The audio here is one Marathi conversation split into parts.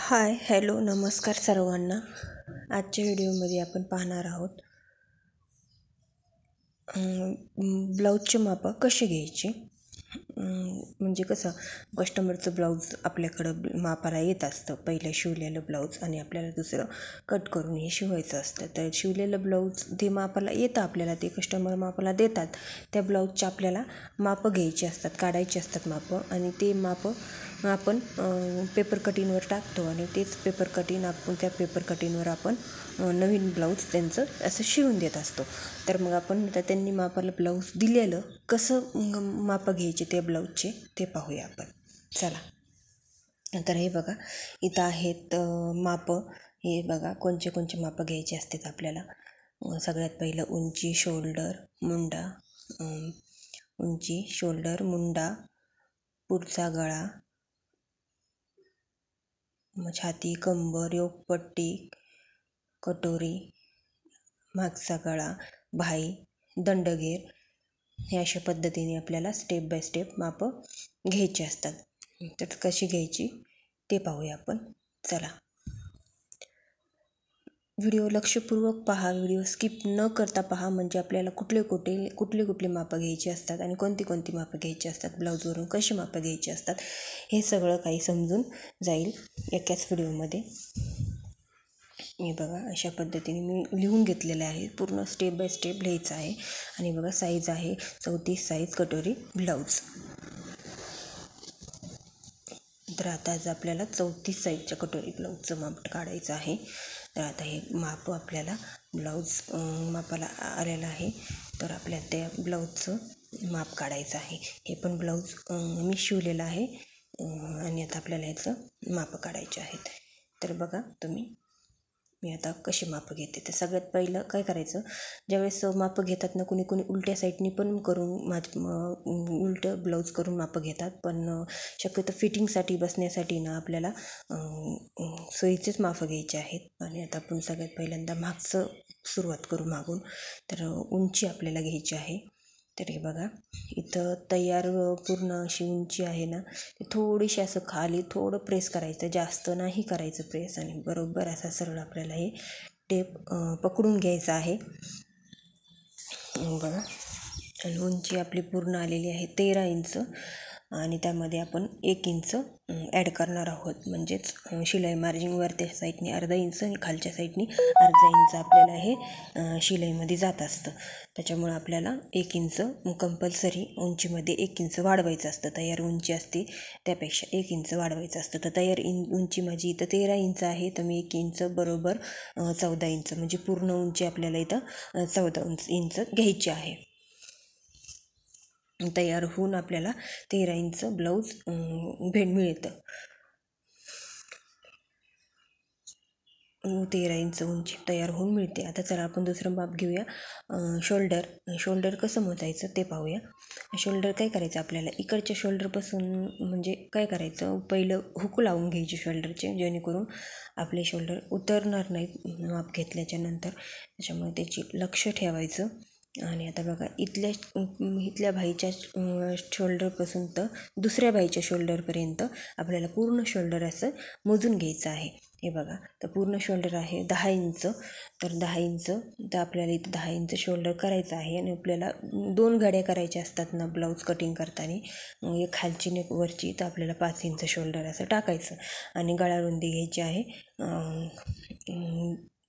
हाय हॅलो नमस्कार सर्वांना. आजच्या व्हिडिओमध्ये आपण पाहणार आहोत ब्लाऊजचे मापं कसे घ्यायचे. म्हणजे कसं कस्टमरचं ब्लाऊज आपल्याकडं मापाला येत असतं, पहिलं शिवलेलं ब्लाऊज आणि आपल्याला दुसरं कट करून हे शिवायचं असतं. तर शिवलेलं ब्लाऊज ते मापाला येतं आपल्याला, ते कस्टमर मापाला देतात. त्या ब्लाऊजचे आपल्याला मापं घ्यायची असतात, काढायची असतात मापं, आणि ते मापं आपण पेपर कटिंगवर टाकतो आणि तेच पेपर कटिंग आपण त्या पेपर कटिंगवर आपण नवीन ब्लाऊज त्यांचं असं शिवून देत असतो. तर मग आपण आता त्यांनी मापाला ब्लाऊज दिलेलं कसं मापं घ्यायचे त्या ब्लाऊजचे ते पाहूया आपण. चला, तर हे बघा इथं आहेत मापं. हे बघा कोणचे कोणचे मापं घ्यायचे असतात आपल्याला. सगळ्यात पहिलं उंची, शोल्डर, मुंडा, उंची, शोल्डर, मुंडा, पुढचा गळा, छाती, कंबर, योकपट्टी, कटोरी, मागचा गळा, भाई, दंडगेर, हे अशा पद्धतीने आपल्याला स्टेप बाय स्टेप मापं घ्यायची असतात. तर कशी घ्यायची ते पाहूया आपण. चला, व्हिडिओ लक्षपूर्वक पहा, व्हिडिओ स्किप न करता पहा, म्हणजे आपल्याला कुठले मापं घ्यायची असतात आणि कोणती मापं घ्यायची असतात, ब्लाऊजवरून कशी मापं घ्यायची असतात, हे सगळं काही समजून जाईल एकाच व्हिडिओमध्ये. हे बघा अशा पद्धतीने मी लिहून घेतलेलं आहे, पूर्ण स्टेप बाय स्टेप लिहायचं आहे. आणि बघा साईज आहे 34 साईज कटोरी ब्लाऊज. तर आता आज आपल्याला 34 साईजच्या कटोरी ब्लाऊजचं माप काढायचं आहे. तर आता हे माप आपल्याला ब्लाऊज मापाला आलेलं आहे. तर आपल्याला त्या ब्लाऊजचं माप काढायचं आहे. हे पण ब्लाऊज मी शिवलेलं आहे आणि आता आपल्याला याचं माप काढायचे आहेत. तर बघा तुम्ही, मी आता कशी मापं घेते. तर सगळ्यात पहिलं काय करायचं, ज्यावेळेस मापं घेतात ना, कुणी उलट्या साईडनी पण करून उलटं ब्लाऊज करून मापं घेतात, पण शक्यतो फिटिंगसाठी बसण्यासाठी ना आपल्याला सोयीचेच मापं घ्यायचे आहेत. आणि आता आपण सगळ्यात पहिल्यांदा मागचं सुरुवात करू, मागून. तर उंची आपल्याला घ्यायची आहे. तर हे बघा इथं तयार पूर्ण अशी उंची आहे ना, ते थोडीशी असं खाली थोडं प्रेस करायचं, जास्त नाही करायचं प्रेस, आणि बरोबर असा सरळ आपल्याला हे टेप पकडून घ्यायचा आहे. बघा, आणि उंची आपली पूर्ण आलेली आहे 13 इंच, आणि त्यामध्ये आपण 1 इंच ॲड करणार आहोत. म्हणजेच शिलाई मार्जिंग वरच्या साईडनी अर्धा इंच आणि खालच्या साईडनी अर्धा इंच आपल्याला हे शिलाईमध्ये जात असतं. त्याच्यामुळं आपल्याला 1 इंच कंपल्सरी उंचीमध्ये 1 इंच वाढवायचं असतं. तयार उंची असते त्यापेक्षा 1 इंच वाढवायचं असतं. तर तयार उंची माझी इथं 13 इंच आहे, तर मी 1 इंच बरोबर 14 इंच, म्हणजे पूर्ण उंची आपल्याला इथं 14 इंच घ्यायची आहे. तयार होऊन आपल्याला 13 इंच ब्लाऊज मिळतं. 13 इंच उंची तयार होऊन मिळते. आता चला आपण दुसरं माप घेऊया. शोल्डर कसं मोजायचं ते पाहूया. शोल्डर काय करायचं, आपल्याला इकडच्या शोल्डरपासून म्हणजे काय करायचं, पहिलं हुक लावून घ्यायचे शोल्डरचे, जेणेकरून आपले शोल्डर उतरणार नाहीत माप घेतल्याच्या नंतर. त्याच्यामुळे त्याची लक्ष ठेवायचं. आणि आता बघा इथल्या बाईच्या शोल्डरपासून तर दुसऱ्या बाईच्या शोल्डरपर्यंत आपल्याला पूर्ण शोल्डर असं मोजून घ्यायचं आहे. हे बघा, तर पूर्ण शोल्डर आहे 10 इंच. तर 10 इंच, तर आपल्याला इथं 10 इंच शोल्डर करायचं आहे. आणि आपल्याला 2 घड्या करायच्या असतात ना ब्लाऊज कटिंग करताना, एक खालची आणि वरची, तर आपल्याला 5 इंच शोल्डर असं टाकायचं. आणि गळारुंदी घ्यायची आहे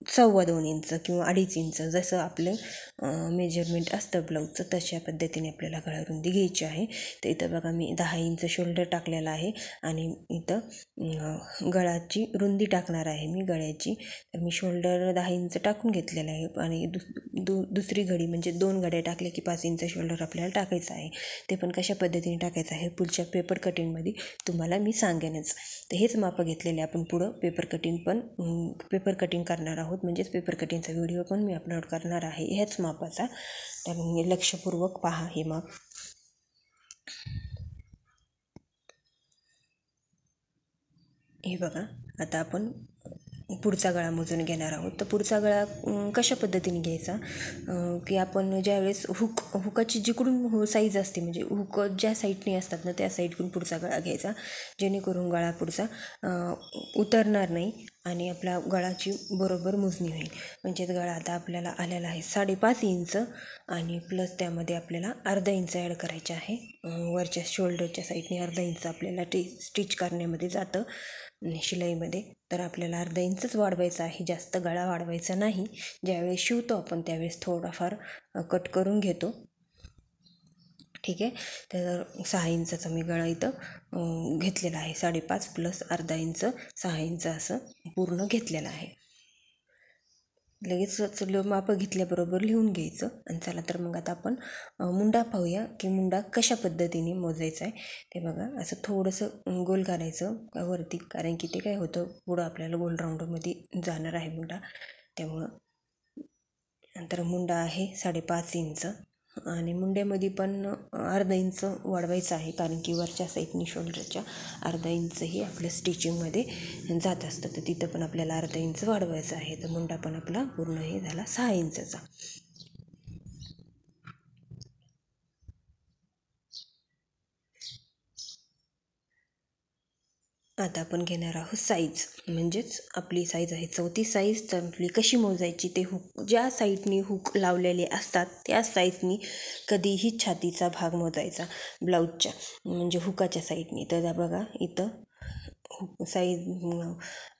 2.25 इंच किंवा 2.5 इंच, जसं आपलं मेजरमेंट असतं ब्लाऊजचं तशा पद्धतीने आपल्याला गळारुंदी घ्यायची आहे. तर इथं बघा मी 10 इंच शोल्डर टाकलेला आहे आणि इथं गळाची रुंदी टाकणार आहे मी गळ्याची. तर मी शोल्डर 10 इंच टाकून घेतलेलं आहे, आणि दुसरी घडी म्हणजे 2 घड्या टाकल्या की 5 इंच शोल्डर आपल्याला टाकायचं आहे. ते पण कशा पद्धतीने टाकायचं आहे पुढच्या पेपर कटिंगमध्ये तुम्हाला मी सांगेनच. तर हेच मापं घेतलेले आपण पुढं पेपर कटिंग करणार आहोत, म्हणजेच पेपर कटिंगचा व्हिडिओ पण मी अपलोड करणार आहे ह्याच मापाचा. तर लक्षपूर्वक पहा हे माप. हे बघा, आता आपण पुढचा गळा मोजून घेणार आहोत. तर पुढचा गळा कशा पद्धतीने घ्यायचा की आपण ज्यावेळेस हुकाची जिकडून साईज असते म्हणजे हुक ज्या साईडने असतात ना त्या साईडकडून पुढचा गळा घ्यायचा, जेणेकरून गळा पुढचा उतरणार नाही आणि आपला गळाची बरोबर मोजणी होईल. म्हणजे गळा आता आपल्याला आलेला आहे 5.5 इंच आणि प्लस त्यामध्ये आपल्याला अर्धा इंच ॲड करायचे आहे. वरच्या शोल्डरच्या साईडने अर्धा इंच आपल्याला स्टिच करण्यामध्ये जातं शिलाईमध्ये. तर आपल्याला अर्धा इंचच वाढवायचा आहे, जास्त गळा वाढवायचा नाही. ज्यावेळेस शिवतो आपण त्यावेळेस थोडाफार कट करून घेतो. ठीक आहे. तर 6 इंचाचा मी गळा इथं घेतलेला आहे. 5.5 प्लस अर्धा इंच 6 इंच असं पूर्ण घेतलेलं आहे. लगेच मापं घेतल्याबरोबर लिहून घ्यायचं. आणि चला तर मग आता आपण मुंडा पाहूया की मुंडा कशा पद्धतीने मोजायचा आहे. ते बघा, असं थोडंसं गोल करायचं वरती, कारण की ते काय होतं पुढं आपल्याला गोल राऊंडमध्ये जाणार आहे मुंडा. त्यामुळं नंतर मुंडा आहे 5.5 इंच आणि मुंड्यामध्ये पण अर्धा इंच वाढवायचं आहे, कारण की वरच्या साईडनी शोल्डरच्या अर्धा इंचही आपल्या स्टिचिंगमध्ये जात असतं. तर तिथं पण आपल्याला अर्धा इंच वाढवायचं आहे. तर मुंडा पण आपला पूर्ण हे झाला 6 इंचचा. आता आपण घेणार आहोत साईज, म्हणजेच आपली साईज आहे 34 साईज. तर आपली कशी मोजायची ते ज्या साईडनी हुक लावलेले असतात त्या साईजनी कधीही छातीचा भाग मोजायचा ब्लाऊजच्या, म्हणजे हुकाच्या साईडनी. तर बघा इथं साईज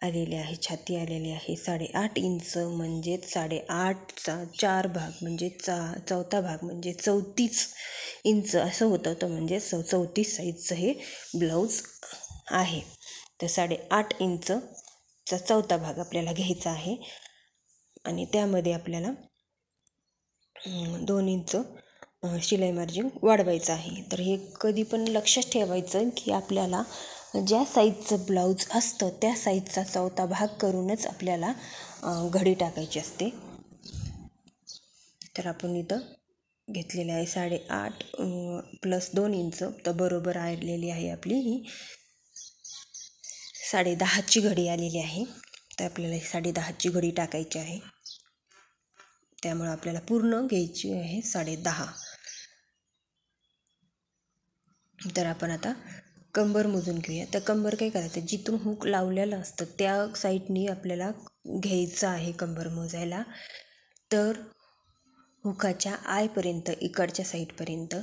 आलेली आहे, छाती आलेली आहे 8.5 इंच, म्हणजेच 8.5चा 4 भाग म्हणजे चौथा भाग म्हणजे 34 इंच असं होतं. तर म्हणजे 34 साईजचं हे ब्लाऊज आहे. तर 8.5 इंचचा चौथा भाग आपल्याला घ्यायचा आहे आणि त्यामध्ये आपल्याला 2 इंच शिलाई मार्जिन वाढवायचं आहे. तर हे कधी पण लक्षात ठेवायचं की आपल्याला ज्या साईजचं ब्लाऊज असतं त्या साईजचा चौथा भाग करूनच आपल्याला घडी टाकायची असते. तर आपण इथं घेतलेले आहे 8.5 प्लस 2 इंच, तर बरोबर आलेली आहे आपली ही 10.5ची घडी आलेली आहे. तर आपल्याला 10.5ची घडी टाकायची आहे. त्यामुळे आपल्याला पूर्ण घ्यायची आहे 10.5. तर आपण आता कंबर मोजून घेऊया. तर कंबर काय करायचं, जिथून हुक लावलेलं असतं त्या साईडनी आपल्याला घ्यायचं आहे कंबर मोजायला. तर हुकाच्या आयपर्यंत इकडच्या साईडपर्यंत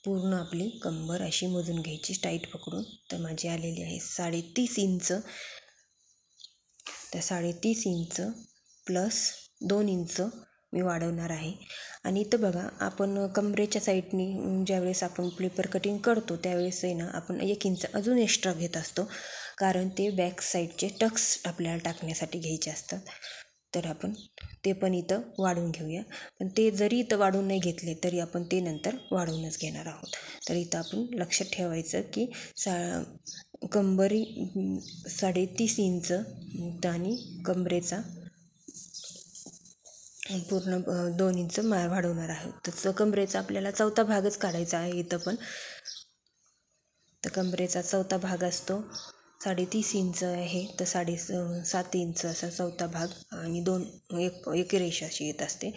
पूर्ण आपली कंबर अशी मोजून घ्यायची टाईट पकडून. तर माझी आलेली आहे 30.5 इंच. तर 30.5 इंच प्लस 2 इंच मी वाढवणार आहे. आणि इथं बघा, आपण कमरेच्या साईडनी ज्यावेळेस आपण पेपर कटिंग करतो त्यावेळेस आहे ना आपण 1 इंच अजून एक्स्ट्रा घेत असतो, कारण ते बॅक साईडचे टक्स आपल्याला टाकण्यासाठी घ्यायचे असतात. तर आपण ते पण इथं वाढवून घेऊया. पण ते जरी इथं वाढवून नाही घेतले तरी आपण ते नंतर वाढवूनच घेणार आहोत. तर इथं आपण लक्षात ठेवायचं की कंबरी 30.5 इंच आणि कमरेचा पूर्ण 2 इंच वाढवणार आहोत. तर कमरेचा आपल्याला चौथा भागच काढायचा आहे इथं पण. तर कमरेचा चौथा भाग असतो 30.5 इंच आहे, तर 7.5 इंच असा चौथा भाग आणि एक रेषा अशी येत असते.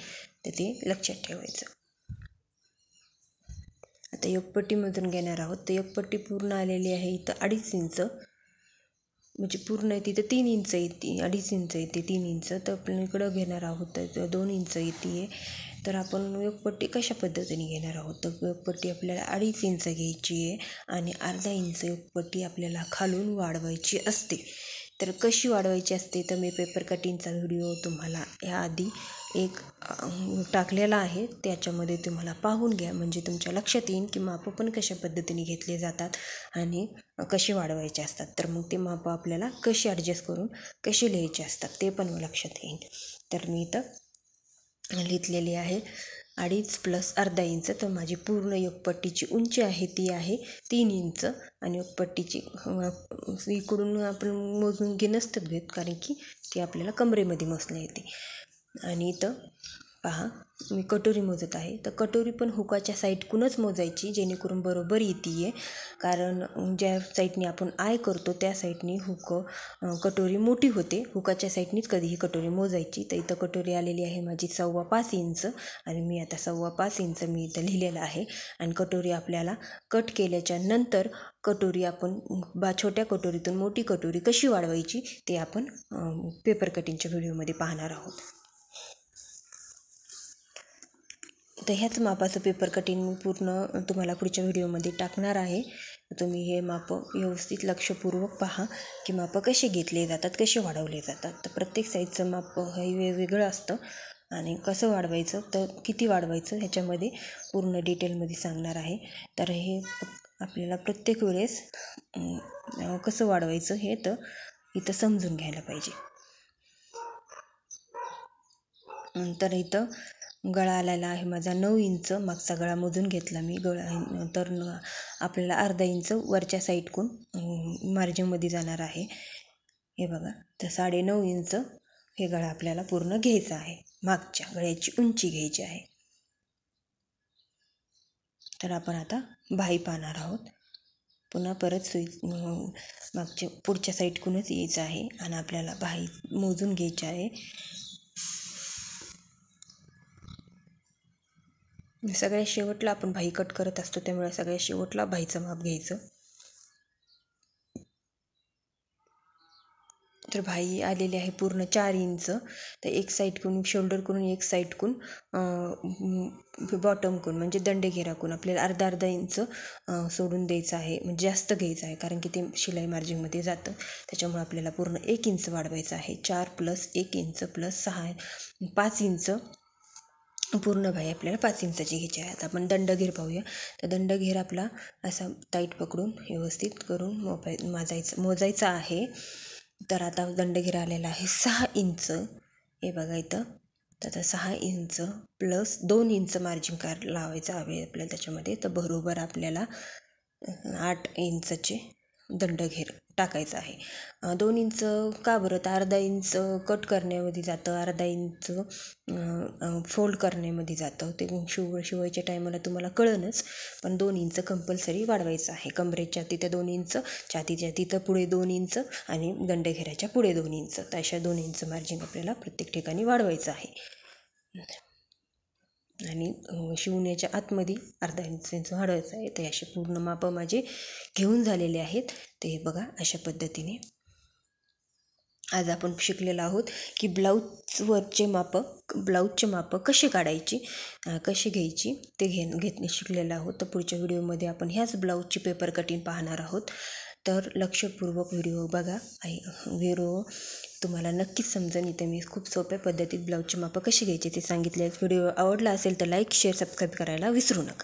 तर ते लक्षात ठेवायचं. आता योगपट्टी मधून घेणार आहोत. तर योगपट्टी पूर्ण आलेली आहे इथं 2.5 इंच, म्हणजे पूर्ण आहे तिथं 3 इंच येते, 2.5 इंच येते 3 इंच. तर आपण इकडं घेणार आहोत तर 2 इंच येते. तर आपण योगपट्टी कशा पद्धतीने घेणार आहोत, तर योगपट्टी आपल्याला 2.5 इंच घ्यायची आहे आणि अर्धा इंच योगपट्टी आपल्याला खालून वाढवायची असते. तर कशी वाढवायची असते, तर मी पेपर कटिंगचा व्हिडिओ तुम्हाला याआधी एक टाकलेला आहे, त्याच्यामध्ये तुम्हाला पाहून घ्या, म्हणजे तुमच्या लक्षात येईल की मापं पण कशा पद्धतीने घेतले जातात आणि कसे वाढवायचे असतात. तर मग ते मापं आपल्याला कशी ॲडजस्ट करून कशी लिहायचे असतात ते पण लक्षात येईल. तर मी इथं लिहिलेली आहे 2.5 प्लस अर्धा इंच. तर माझी पूर्ण योगपट्टीची उंची आहे ती आहे 3 इंच आणि योगपट्टीची इकडून आपण मोजून नसतात घेत, कारण की ती आपल्याला कमरेमध्ये मोजली येते. आणि इथं पहा मी कटोरी मोजत आहे, तर कटोरी पण हुकाच्या साईडकूनच मोजायची जेणेकरून बरोबर येते आहे. कारण ज्या साईडने आपण आय करतो त्या साईडने कटोरी मोठी होते. हुकाच्या साईडनीच कधीही कटोरी मोजायची. तर इथं कटोरी आलेली आहे माझी 5.25 इंच आणि मी आता 5.25 इंच मी इथं लिहिलेलं आहे. आणि कटोरी आपल्याला कट केल्याच्या नंतर कटोरी आपण छोट्या कटोरीतून मोठी कटोरी कशी वाढवायची ते आपण पेपर कटिंगच्या व्हिडिओमध्ये पाहणार आहोत. तर ह्याच मापाचं पेपर कटिंग मी पूर्ण तुम्हाला पुढच्या व्हिडिओमध्ये टाकणार आहे. तुम्ही हे माप व्यवस्थित लक्षपूर्वक पहा की माप कसे घेतले जातात, कसे वाढवले जातात. तर प्रत्येक साईजचं माप हे वेगवेगळं असतं आणि कसं वाढवायचं तर किती वाढवायचं ह्याच्यामध्ये पूर्ण डिटेलमध्ये सांगणार आहे. तर हे आपल्याला प्रत्येक वेळेस कसं वाढवायचं हे तर इथं समजून घ्यायला पाहिजे. नंतर इथं गळा आलेला आहे माझा 9 इंच. मागचा गळा मोजून घेतला मी. तर आपल्याला अर्धा इंच वरच्या साईडकून मार्जिनमध्ये जाणार आहे. हे बघा, तर 9.5 इंच हे गळा आपल्याला पूर्ण घ्यायचा आहे. मागच्या गळ्याची उंची घ्यायची आहे. तर आपण आता बाही पाहणार आहोत. पुन्हा परत मागच्या पुढच्या साईडकूनच यायचं आहे आणि आपल्याला बाही मोजून घ्यायची आहे. सगळ्या शेवटला आपण बाही कट करत असतो, त्यामुळे सगळ्या शेवटला बाहीचं माप घ्यायचं. तर बाही आलेली आहे पूर्ण 4 इंच. तर एक साईडकडून शोल्डरकडून एक साईडकडून बॉटमकडून म्हणजे दंडघेराकडून आपल्याला अर्धा इंच सोडून द्यायचं आहे. म्हणजे जास्त घ्यायचं आहे कारण की ते शिलाई मार्जिनमध्ये जातं. त्याच्यामुळे आपल्याला पूर्ण 1 इंच वाढवायचं आहे. 4 + 1 इंच + 6 5 इंच पूर्ण बाही आपल्याला 5 इंचाची घ्यायची आहे. आता आपण दंडघेर पाहूया. तर दंडघेर आपला असा टाईट पकडून व्यवस्थित करून मोजायचा आहे. तर आता दंडघेर आलेला आहे 6 इंच. हे बघा इथं. तर आता 6 इंच + 2 इंच मार्जिन लावायचं आहे आपल्याला त्याच्यामध्ये. तर बरोबर आपल्याला 8 इंचचे दंडघेर टाकायचं आहे. 2 इंच का बरं, तर अर्धा इंच कट करण्यामध्ये जातं, अर्धा इंच फोल्ड करण्यामध्ये जातं. ते शिवायच्या टायमाला तुम्हाला कळनच, पण 2 इंच कंपल्सरी वाढवायचं आहे. कमरेच्या तिथं 2 इंच, छातीच्या तिथं पुढे 2 इंच आणि दंडघेराच्या पुढे 2 इंच. तर अशा 2 इंच मार्जिन आपल्याला प्रत्येक ठिकाणी वाढवायचं आहे. आणि शिवण्याच्या आतमध्ये अर्धा इंच वाढवायचं आहे. ते असे पूर्ण माप माझे घेऊन झालेले आहेत. ते बघा अशा पद्धतीने आज आपण शिकलेलो आहोत की ब्लाऊजचे माप कसे काढायची, कशी घ्यायची ते घेतणे शिकलेलो आहोत. तर पुढच्या व्हिडिओमध्ये आपण ह्याच ब्लाऊजची पेपर कटिंग पाहणार आहोत. तर लक्षपूर्वक व्हिडिओ बघा. व्हिडिओ तुम्हाला नक्कीच समजेल. इथे मी खूप सोप्या पद्धतीत ब्लाऊजची मापं कशी घ्यायची ते सांगितले. व्हिडिओ आवडला असेल तर लाईक, शेअर, सबस्क्राईब करायला विसरू नका.